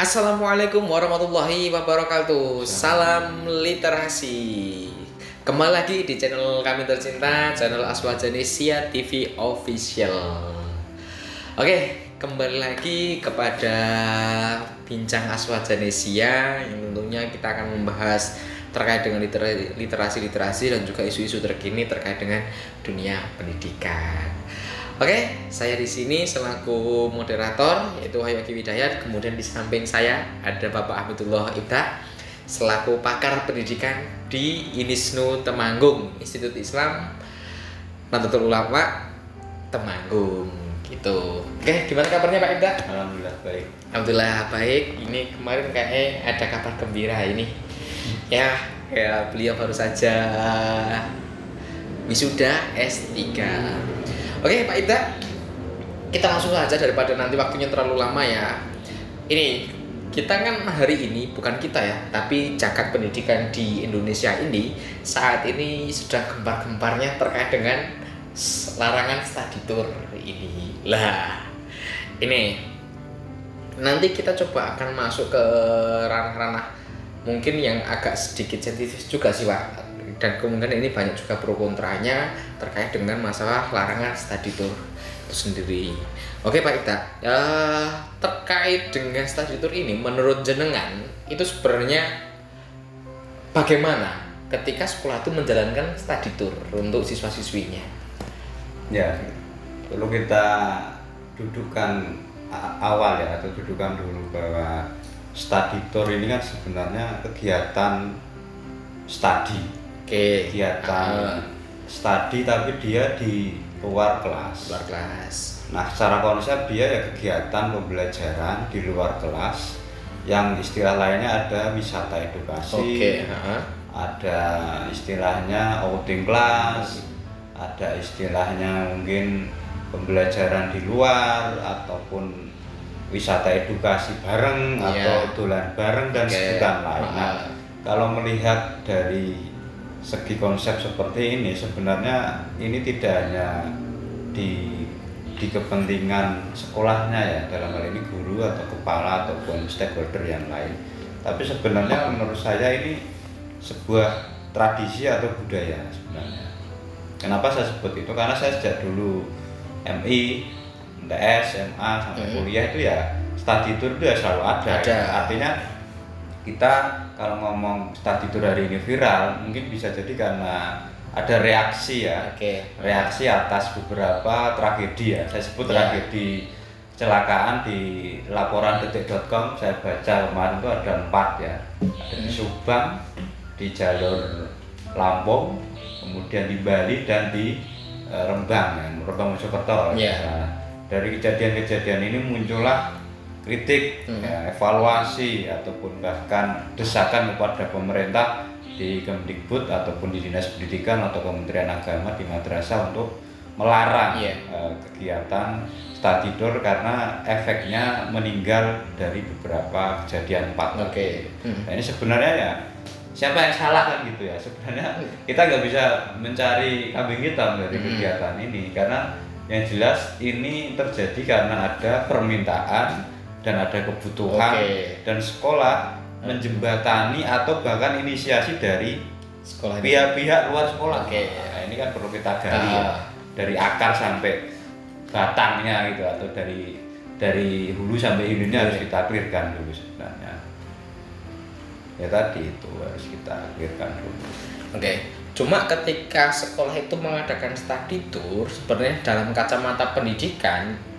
Assalamualaikum warahmatullahi wabarakatuh. Salam literasi. Kembali lagi di channel kami tercinta, channel Aswajanesia TV Official. Oke, kembali lagi kepada Bincang Aswajanesia yang tentunya kita akan membahas terkait dengan literasi dan juga isu-isu terkini terkait dengan dunia pendidikan. Oke, saya di sini selaku moderator yaitu Wahyu Agi Widayat. Kemudian di samping saya ada Bapak Hamidullah Ibda selaku pakar pendidikan di INISNU Temanggung, Institut Islam Nahdlatul Ulama Temanggung gitu. Oke, gimana kabarnya Pak Ibda? Alhamdulillah baik. Alhamdulillah baik. Ini kemarin kayaknya ada kabar gembira ini. Ya, beliau baru saja wisuda S3. Oke Pak Ibda, kita langsung saja daripada nanti waktunya terlalu lama ya. Ini kita kan hari ini, bukan kita ya, tapi jagat pendidikan di Indonesia ini saat ini sudah gempar-gemparnya terkait dengan larangan study tour ini. Lah, ini nanti kita coba akan masuk ke ranah-ranah mungkin yang agak sedikit sensitif juga sih Pak. Dan kemungkinan ini banyak juga pro kontranya terkait dengan masalah larangan study tour itu sendiri. Oke Pak Ita, terkait dengan study tour ini menurut jenengan itu sebenarnya bagaimana ketika sekolah itu menjalankan study tour untuk siswa-siswinya? Ya, perlu kita dudukkan awal ya, atau dudukkan dulu bahwa study tour ini kan sebenarnya kegiatan study. Kegiatan study tapi dia di luar kelas. Nah, secara konsep dia ya kegiatan pembelajaran di luar kelas yang istilah lainnya ada wisata edukasi, ada istilahnya outing class, ada istilahnya mungkin pembelajaran di luar ataupun wisata edukasi bareng atau dolan bareng dan sebutan lain. Nah, kalau melihat dari segi konsep seperti ini sebenarnya ini tidak hanya di kepentingan sekolahnya ya, dalam hal ini guru atau kepala ataupun stakeholder yang lain, tapi sebenarnya menurut saya ini sebuah tradisi atau budaya sebenarnya. Kenapa saya sebut itu? Karena saya sejak dulu MI, MTS, SMA sampai kuliah itu ya study tour itu ya selalu ada. Artinya kita kalau ngomong study tour hari ini viral mungkin bisa jadi karena ada reaksi ya, reaksi atas beberapa tragedi ya. Saya sebut tragedi kecelakaan di laporan detik.com, saya baca kemarin itu ada 4 ya, ada di Subang, di jalur Lampung, kemudian di Bali dan di Rembang ya, Rembang Mojokerto. Nah, dari kejadian-kejadian ini muncullah kritik, ya, evaluasi ataupun bahkan desakan kepada pemerintah di Kemdikbud ataupun di Dinas Pendidikan atau Kementerian Agama di madrasah untuk melarang kegiatan study tour karena efeknya meninggal dari beberapa kejadian 4. Nah, ini sebenarnya ya siapa yang salah kan gitu ya. Sebenarnya kita nggak bisa mencari kambing hitam dari kegiatan ini karena yang jelas ini terjadi karena ada permintaan dan ada kebutuhan dan sekolah menjembatani atau bahkan inisiasi dari pihak-pihak luar sekolah. Nah, ini kan perlu kita gali ya, dari akar sampai batangnya gitu, atau dari hulu sampai hilirnya harus kita clearkan dulu sebenarnya. Ya tadi itu harus kita clearkan dulu. Cuma ketika sekolah itu mengadakan study tour sebenarnya dalam kacamata pendidikan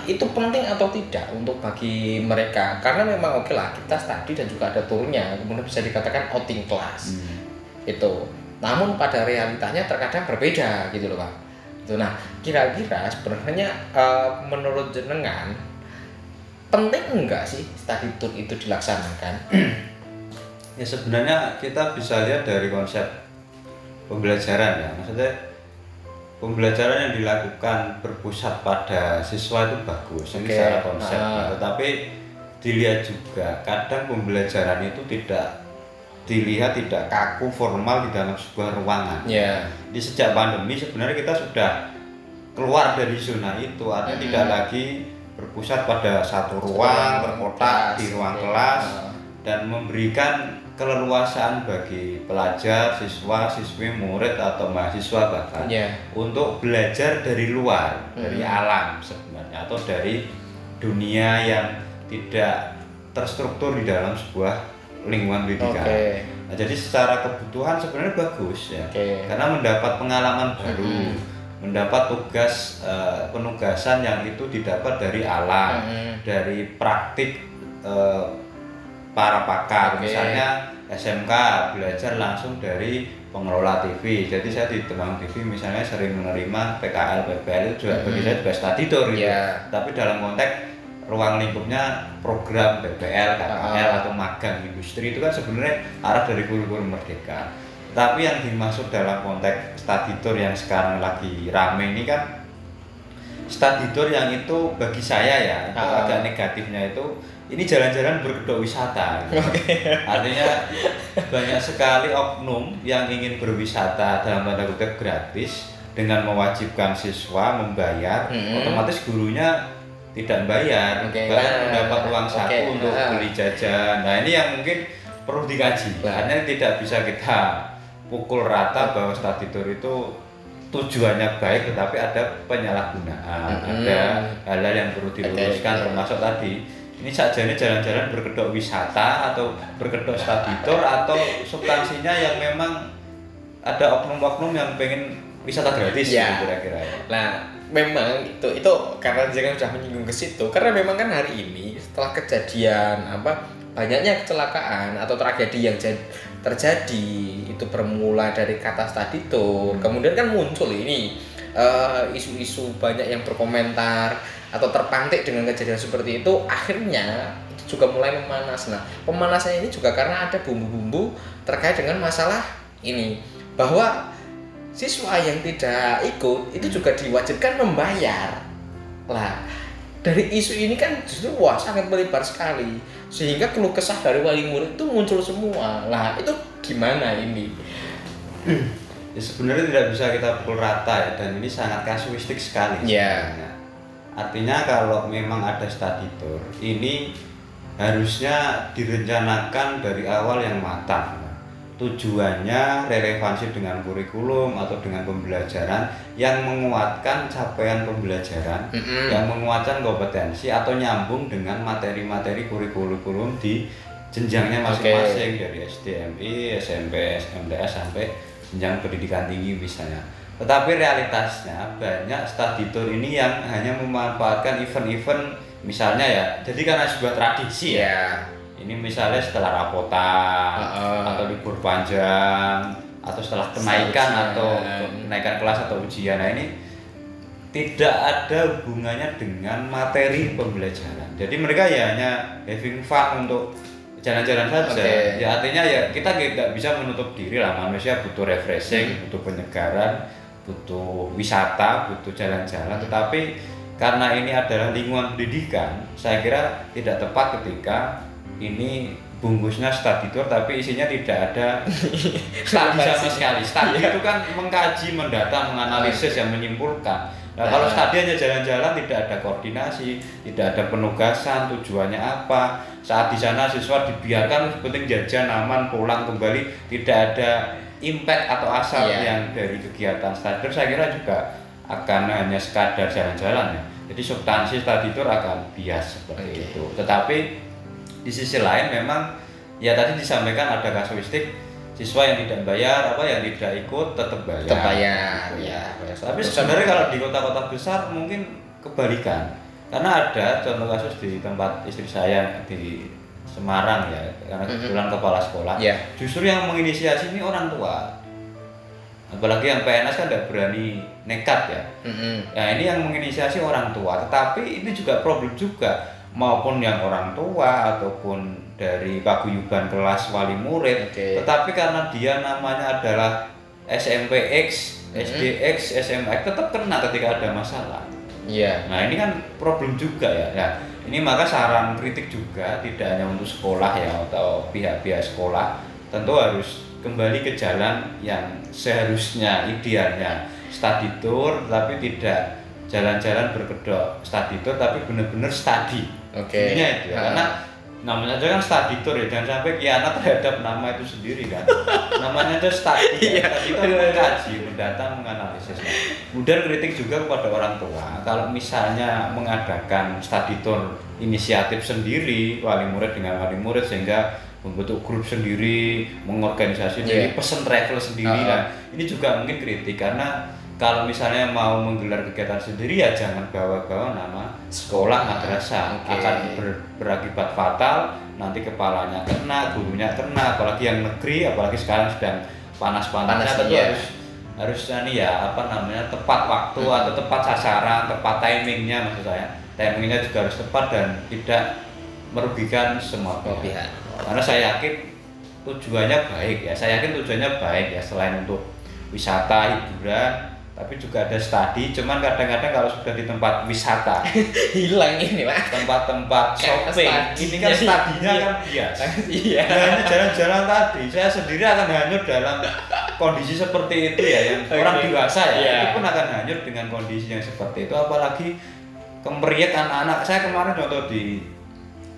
itu penting atau tidak untuk bagi mereka, karena memang oke lah kita study dan juga ada turunnya, kemudian bisa dikatakan outing class itu, namun pada realitanya terkadang berbeda gitu loh Pak. Nah, kira-kira sebenarnya menurut jenengan penting enggak sih study tour itu dilaksanakan? Ya sebenarnya kita bisa lihat dari konsep pembelajaran ya, maksudnya pembelajaran yang dilakukan berpusat pada siswa itu bagus, ini secara konsep. Tetapi dilihat juga kadang pembelajaran itu tidak dilihat tidak kaku formal di dalam sebuah ruangan. Di sejak pandemi sebenarnya kita sudah keluar dari zona itu, artinya tidak lagi berpusat pada satu ruang terkotak di ruang kelas dan memberikan keleluasaan bagi pelajar, siswa, siswi, murid atau mahasiswa bahkan untuk belajar dari luar, dari alam sebenarnya atau dari dunia yang tidak terstruktur di dalam sebuah lingkungan pendidikan. Nah, jadi secara kebutuhan sebenarnya bagus ya, karena mendapat pengalaman baru, mendapat tugas penugasan yang itu didapat dari alam, dari praktik para pakar. Misalnya SMK belajar langsung dari pengelola TV. Jadi saya di Temanggung TV misalnya sering menerima PKL, PPL itu juga bagi saya juga study tour gitu. Tapi dalam konteks ruang lingkupnya program BPL, KKL atau magang industri itu kan sebenarnya arah dari kurikulum Merdeka. Tapi yang dimaksud dalam konteks study tour yang sekarang lagi rame ini kan study tour yang itu bagi saya ya itu agak negatifnya itu ini jalan-jalan berkedok wisata gitu. Artinya banyak sekali oknum yang ingin berwisata dalam tanda kutip gratis dengan mewajibkan siswa membayar, otomatis gurunya tidak bayar, bahkan mendapat uang saku untuk beli jajan. Nah ini yang mungkin perlu dikaji. Karena tidak bisa kita pukul rata bahwa study tour itu tujuannya baik, tetapi ada penyalahgunaan, ada hal-hal yang perlu diluruskan, termasuk tadi ini saja ini jalan-jalan berkedok wisata atau berkedok study tour atau substansinya yang memang ada oknum-oknum yang pengen wisata gratis kira-kira. Nah memang itu karena jangan sudah menyinggung ke situ, karena memang kan hari ini setelah kejadian banyaknya kecelakaan atau tragedi yang terjadi itu bermula dari kata study tour, kemudian kan muncul ini isu-isu banyak yang berkomentar atau terpantik dengan kejadian seperti itu, akhirnya itu juga mulai memanas. Nah pemanasannya ini juga karena ada bumbu-bumbu terkait dengan masalah ini, bahwa siswa yang tidak ikut itu juga diwajibkan membayar. Lah dari isu ini kan justru sangat melebar sekali, sehingga keluh kesah dari wali murid itu muncul semua. Lah itu gimana ini? Ya sebenarnya tidak bisa kita pukul rata ya, dan ini sangat kasuistik sekali. Artinya kalau memang ada study tour, ini harusnya direncanakan dari awal yang matang. Tujuannya relevansi dengan kurikulum atau dengan pembelajaran yang menguatkan capaian pembelajaran, yang menguatkan kompetensi atau nyambung dengan materi-materi kurikulum di jenjangnya masing-masing dari SDMI, SMP, SMTS sampai jenjang pendidikan tinggi misalnya. Tetapi realitasnya banyak study tour ini yang hanya memanfaatkan event-event misalnya ya, jadi karena sebuah tradisi ya. Ini misalnya setelah rapota atau libur panjang atau setelah kenaikan atau kenaikan kelas atau ujian. Nah ini tidak ada hubungannya dengan materi pembelajaran. Jadi mereka ya hanya having fun untuk jalan-jalan saja. Ya artinya ya kita tidak bisa menutup diri lah, manusia butuh refreshing, butuh penyegaran, butuh wisata, butuh jalan-jalan. Tetapi karena ini adalah lingkungan pendidikan, saya kira tidak tepat ketika ini bungkusnya study tour tapi isinya tidak ada studi sama sekali. Studi itu kan mengkaji, mendata, menganalisis, yang menyimpulkan. Nah, kalau studi hanya jalan-jalan, tidak ada koordinasi, tidak ada penugasan, tujuannya apa. Saat di sana siswa dibiarkan penting jajan, aman, pulang kembali, tidak ada impact atau asal yang dari kegiatan study tour, saya kira juga akan hanya sekadar jalan-jalan ya. Jadi substansi study tour akan bias seperti itu. Tetapi di sisi lain memang ya tadi disampaikan ada kasuistik siswa yang tidak bayar, yang tidak ikut tetap bayar. Tapi sebenarnya kalau di kota-kota besar mungkin kebalikan, karena ada contoh kasus di tempat istri saya di Semarang ya, karena kebetulan kepala sekolah. Justru yang menginisiasi ini orang tua, apalagi yang PNS kan tidak berani nekat ya. Ya ini yang menginisiasi orang tua, tetapi ini juga problem juga, maupun yang orang tua ataupun dari paguyuban kelas wali murid. Tetapi karena dia namanya adalah SMPX, SDX, SMX, tetap kena ketika ada masalah. Nah ini kan problem juga ya. Nah, ini maka saran kritik juga tidak hanya untuk sekolah ya atau pihak-pihak sekolah, tentu harus kembali ke jalan yang seharusnya idealnya study tour, tapi tidak jalan-jalan berkedok study tour tapi benar-benar study. Intinya itu ya. Karena namanya aja kan study tour ya, jangan sampai khianat terhadap nama itu sendiri kan. Namanya aja study ya. Study itu mengkaji, mendata, menganalisis. Kemudian kritik juga kepada orang tua kalau misalnya mengadakan study tour inisiatif sendiri, wali murid dengan wali murid, sehingga membentuk grup sendiri, mengorganisasi diri, pesen travel sendiri. Nah, ini juga mungkin kritik karena kalau misalnya mau menggelar kegiatan sendiri ya jangan bawa-bawa nama sekolah madrasah, akan berakibat fatal, nanti kepalanya kena, gurunya kena, apalagi yang negeri, apalagi sekarang sedang panas-panasnya, tentu harus ya tepat waktu atau tepat sasaran, tepat timingnya, maksud saya timingnya juga harus tepat dan tidak merugikan semua pihak. Karena saya yakin tujuannya baik ya, selain untuk wisata, hiburan, tapi juga ada studi. Cuman kadang-kadang kalau sudah di tempat wisata hilang ini Pak, tempat-tempat shopping, ini kan studinya kan biasa. Hanya jalan-jalan tadi, saya sendiri akan hanyut dalam kondisi seperti itu ya, yang orang dewasa ya, itu pun akan hanyut dengan kondisi yang seperti itu. Apalagi kemeriat anak-anak. Saya kemarin contoh di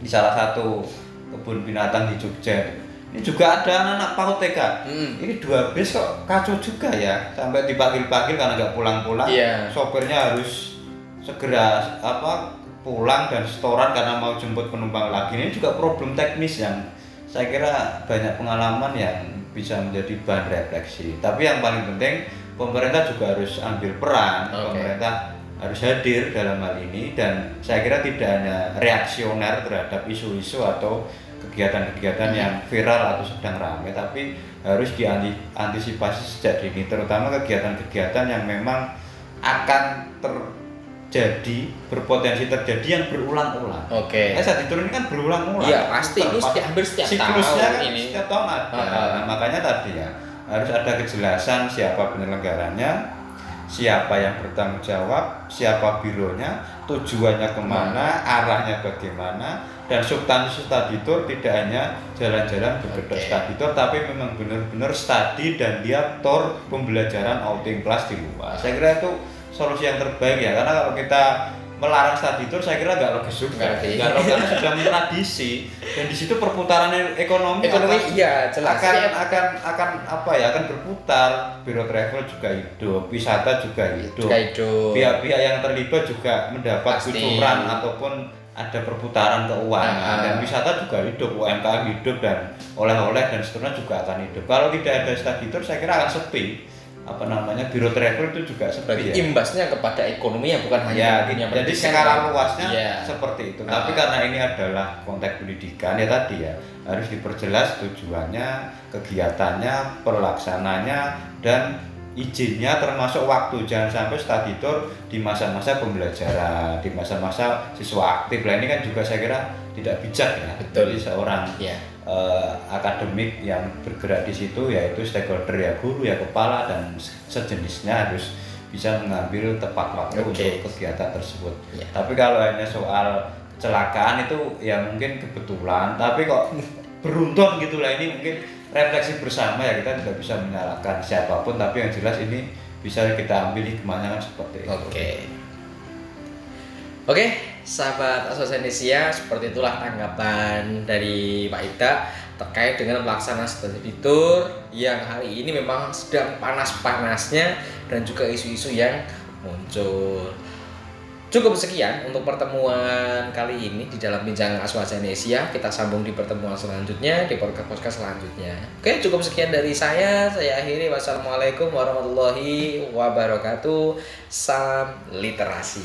salah satu kebun binatang di Jogja. Ini juga ada anak-anak PAUD TK. Ini 2 bis kok kacau juga ya. Sampai dipanggil-panggil karena nggak pulang-pulang. Sopirnya harus segera pulang dan setoran karena mau jemput penumpang lagi. Ini juga problem teknis yang saya kira banyak pengalaman yang bisa menjadi bahan refleksi. Tapi yang paling penting pemerintah juga harus ambil peran. Pemerintah harus hadir dalam hal ini, dan saya kira tidak hanya reaksioner terhadap isu-isu atau kegiatan-kegiatan yang viral atau sedang ramai, tapi harus diantisipasi sejak dini, terutama kegiatan-kegiatan yang memang akan terjadi, berpotensi terjadi yang berulang-ulang. Study tour ini kan berulang-ulang. Iya pasti, ini hampir setiap siklusnya tahun kan ini. Setiap tahun ada. Nah, makanya tadi ya harus ada kejelasan siapa penyelenggaranya, siapa yang bertanggung jawab, siapa bironya, tujuannya kemana, arahnya bagaimana, dan substansi study tour tidak hanya jalan-jalan berkedok study tour, tapi memang benar-benar study dan dia tour pembelajaran outing kelas di luar. Saya kira itu solusi yang terbaik ya, karena kalau kita melarang study tour saya kira nggak logis juga, karena sudah mentradisi dan di situ perputaran ekonomi jelas akan berputar, biro travel juga hidup, wisata juga hidup. Pihak-pihak yang terlibat juga mendapat kucuran ataupun ada perputaran keuangan, dan wisata juga hidup, UMKM hidup, dan oleh-oleh dan seterusnya juga akan hidup. Kalau tidak ada study tour saya kira akan sepi. Biro travel itu juga seperti imbasnya kepada ekonomi yang bukan hanya jadi skala luasnya seperti itu. Tapi karena ini adalah konteks pendidikan ya tadi ya, harus diperjelas tujuannya, kegiatannya, pelaksananya, dan izinnya, termasuk waktu. Jangan sampai study tour di masa-masa pembelajaran, di masa-masa siswa aktif. Ini kan juga saya kira tidak bijak ya. Jadi seorang akademik yang bergerak di situ, yaitu stakeholder ya, guru ya, kepala dan sejenisnya, harus bisa mengambil tepat waktu untuk kegiatan tersebut. Tapi kalau hanya soal kecelakaan itu ya mungkin kebetulan, tapi kok beruntun gitulah, ini mungkin refleksi bersama ya, kita tidak bisa menyalahkan siapapun, tapi yang jelas ini bisa kita ambil hikmahnya seperti itu. Oke, sahabat Aswajanesia, seperti itulah tanggapan dari Pak Ida terkait dengan pelaksanaan study tour yang hari ini memang sedang panas-panasnya dan juga isu-isu yang muncul. Cukup sekian untuk pertemuan kali ini di dalam Bincang Aswajanesia. Kita sambung di pertemuan selanjutnya, di podcast selanjutnya. Oke, cukup sekian dari saya. Saya akhiri. Wassalamualaikum warahmatullahi wabarakatuh. Salam literasi.